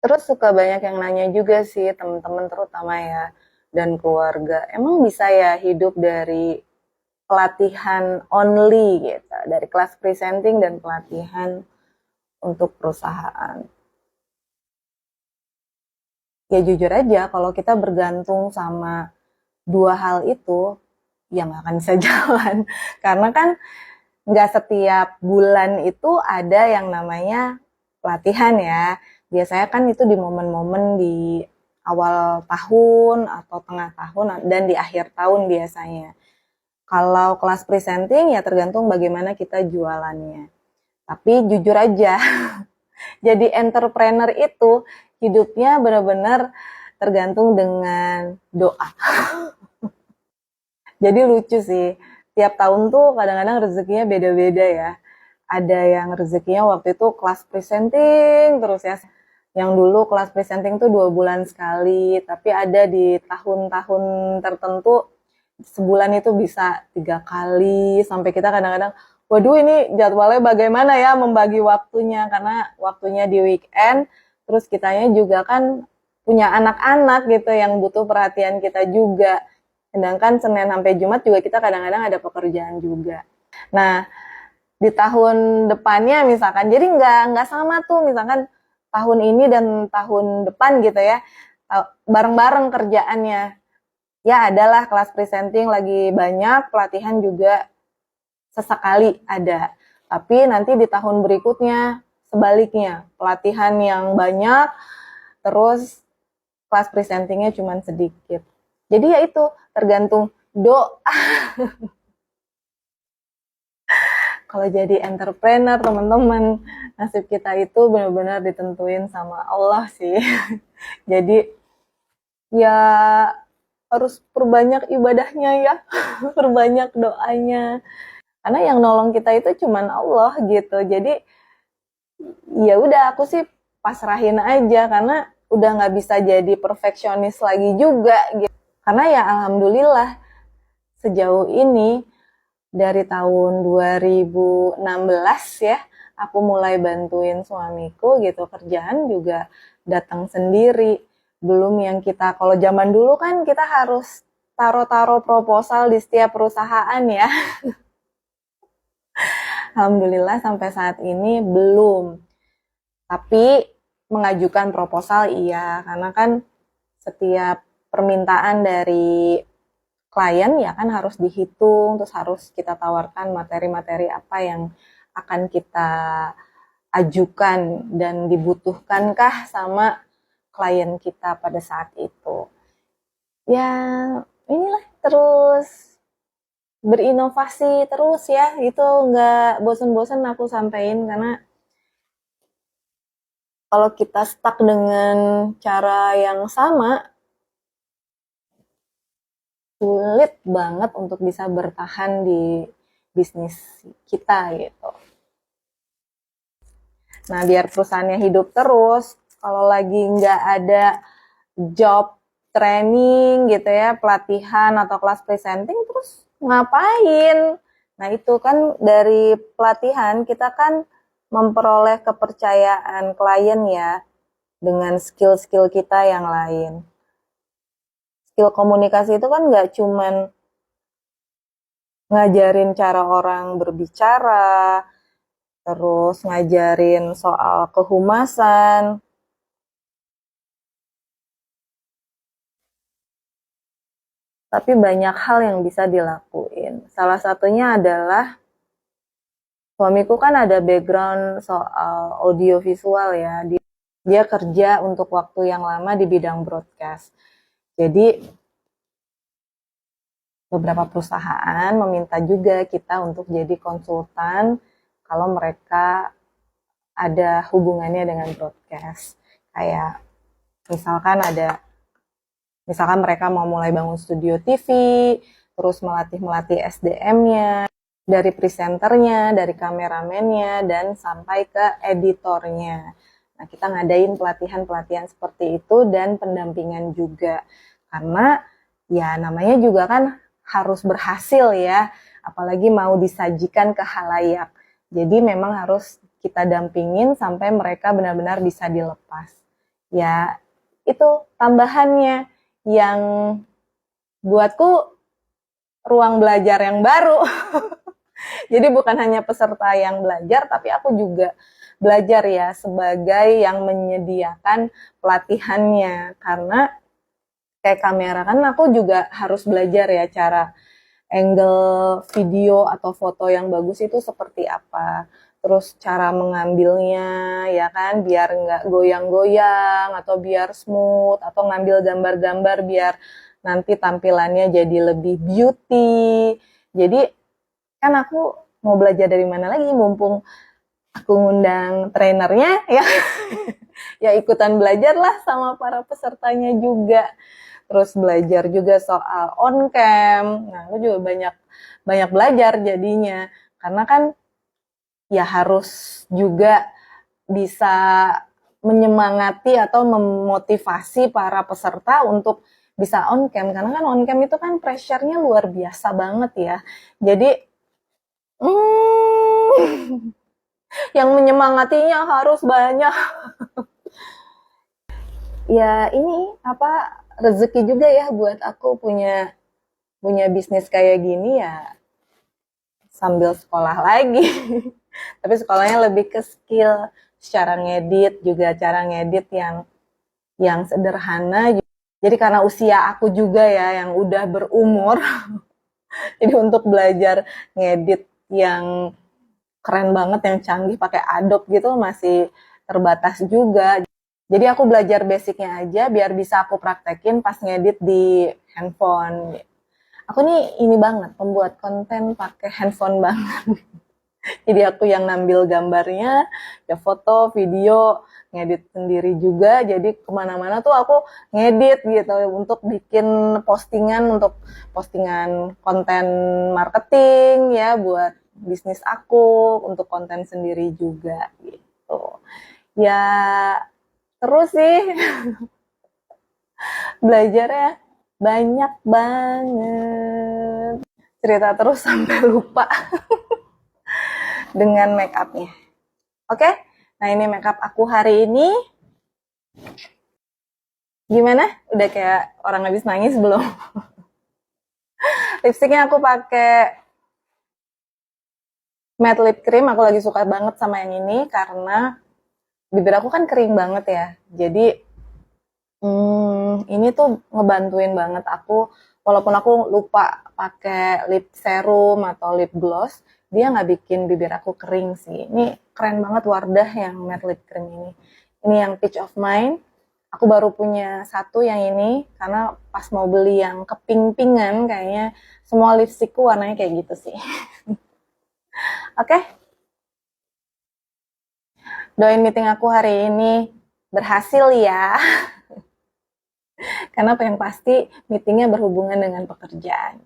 Terus suka banyak yang nanya juga sih teman-teman terutama ya dan keluarga, emang bisa ya hidup dari pelatihan only gitu, dari kelas presenting dan pelatihan untuk perusahaan. Ya jujur aja kalau kita bergantung sama dua hal itu, ya nggak akan bisa jalan. Karena kan nggak setiap bulan itu ada yang namanya pelatihan ya. Biasanya kan itu di momen-momen di awal tahun atau tengah tahun dan di akhir tahun biasanya. Kalau kelas presenting ya tergantung bagaimana kita jualannya. Tapi jujur aja, jadi entrepreneur itu hidupnya benar-benar tergantung dengan doa. Jadi lucu sih, tiap tahun tuh kadang-kadang rezekinya beda-beda ya. Ada yang rezekinya waktu itu kelas presenting terus ya. Yang dulu kelas presenting tuh 2 bulan sekali, tapi ada di tahun-tahun tertentu sebulan itu bisa 3 kali, sampai kita kadang-kadang, waduh ini jadwalnya bagaimana ya membagi waktunya, karena waktunya di weekend, terus kitanya juga kan punya anak-anak gitu yang butuh perhatian kita juga. Sedangkan Senin sampai Jumat juga kita kadang-kadang ada pekerjaan juga. Nah, di tahun depannya misalkan, jadi nggak sama tuh, misalkan tahun ini dan tahun depan gitu ya, bareng-bareng kerjaannya. Ya adalah kelas presenting lagi banyak, pelatihan juga sesekali ada. Tapi nanti di tahun berikutnya sebaliknya, pelatihan yang banyak, terus kelas presentingnya cuma sedikit. Jadi ya itu tergantung doa. Kalau jadi entrepreneur teman-teman, nasib kita itu benar-benar ditentuin sama Allah sih. Jadi ya harus perbanyak ibadahnya ya, perbanyak doanya. Karena yang nolong kita itu cuman Allah gitu. Jadi ya udah aku sih pasrahin aja karena udah nggak bisa jadi perfeksionis lagi juga gitu. Karena ya alhamdulillah sejauh ini dari tahun 2016 ya, aku mulai bantuin suamiku gitu, kerjaan juga datang sendiri. Belum yang kita, kalau zaman dulu kan kita harus taruh-taruh proposal di setiap perusahaan ya. Alhamdulillah sampai saat ini belum. Tapi mengajukan proposal iya, karena kan setiap permintaan dari klien ya kan harus dihitung, terus harus kita tawarkan materi-materi apa yang akan kita ajukan dan dibutuhkankah sama klien kita pada saat itu. Ya inilah terus berinovasi terus ya, itu nggak bosen-bosen aku sampaikan, karena kalau kita stuck dengan cara yang sama, sulit banget untuk bisa bertahan di bisnis kita gitu. Nah, biar perusahaannya hidup terus, kalau lagi nggak ada job training gitu ya, pelatihan atau kelas presenting, terus ngapain? Nah, itu kan dari pelatihan kita kan memperoleh kepercayaan klien ya, dengan skill-skill kita yang lain. Skill komunikasi itu kan nggak cuman ngajarin cara orang berbicara, terus ngajarin soal kehumasan, tapi banyak hal yang bisa dilakuin. Salah satunya adalah suamiku kan ada background soal audiovisual ya. Dia kerja untuk waktu yang lama di bidang broadcast. Jadi beberapa perusahaan meminta juga kita untuk jadi konsultan kalau mereka ada hubungannya dengan broadcast. Kayak misalkan mereka mau mulai bangun studio TV, terus melatih SDM-nya, dari presenternya, dari kameramennya, dan sampai ke editornya. Nah, kita ngadain pelatihan-pelatihan seperti itu dan pendampingan juga. Karena ya namanya juga kan harus berhasil ya, apalagi mau disajikan ke khalayak. Jadi memang harus kita dampingin sampai mereka benar-benar bisa dilepas. Ya, itu tambahannya yang buatku ruang belajar yang baru. Jadi bukan hanya peserta yang belajar, tapi aku juga belajar ya sebagai yang menyediakan pelatihannya. Karena kayak kamera kan aku juga harus belajar ya cara angle video atau foto yang bagus itu seperti apa. Terus cara mengambilnya ya kan biar nggak goyang-goyang atau biar smooth atau ngambil gambar-gambar biar nanti tampilannya jadi lebih beauty. Jadi kan aku mau belajar dari mana lagi mumpung aku ngundang trainernya ya. Ya ikutan belajar lah sama para pesertanya juga. Terus belajar juga soal on cam. Nah, aku juga banyak belajar jadinya. Karena kan ya harus juga bisa menyemangati atau memotivasi para peserta untuk bisa on cam. Karena kan on cam itu kan pressure-nya luar biasa banget ya. Jadi yang menyemangatinya harus banyak. Ya ini apa rezeki juga ya buat aku punya bisnis kayak gini ya sambil sekolah lagi. Tapi sekolahnya lebih ke skill secara ngedit juga cara ngedit yang sederhana. Jadi karena usia aku juga ya yang udah berumur, jadi untuk belajar ngedit yang keren banget yang canggih pakai Adobe gitu masih terbatas juga. Jadi aku belajar basicnya aja biar bisa aku praktekin pas ngedit di handphone. Aku nih ini banget pembuat konten pakai handphone banget. Jadi aku yang ngambil gambarnya, ya foto, video, ngedit sendiri juga. Jadi kemana-mana tuh aku ngedit gitu untuk bikin postingan untuk postingan konten marketing ya buat bisnis aku, untuk konten sendiri juga gitu. Ya terus sih belajarnya banyak banget. Cerita terus sampai lupa dengan make up-nya. Oke? Nah, ini make up aku hari ini. Gimana? Udah kayak orang habis nangis belum? Lipstiknya aku pakai matte lip cream. Aku lagi suka banget sama yang ini karena bibir aku kan kering banget ya. Jadi ini tuh ngebantuin banget aku walaupun aku lupa pakai lip serum atau lip gloss, dia nggak bikin bibir aku kering sih. Ini keren banget Wardah yang matte lip cream ini. Ini yang Peach of Mine. Aku baru punya satu yang ini karena pas mau beli yang keping-pingan kayaknya semua lipstikku warnanya kayak gitu sih. Oke. Doain meeting aku hari ini berhasil ya. Karena yang pasti meetingnya berhubungan dengan pekerjaan.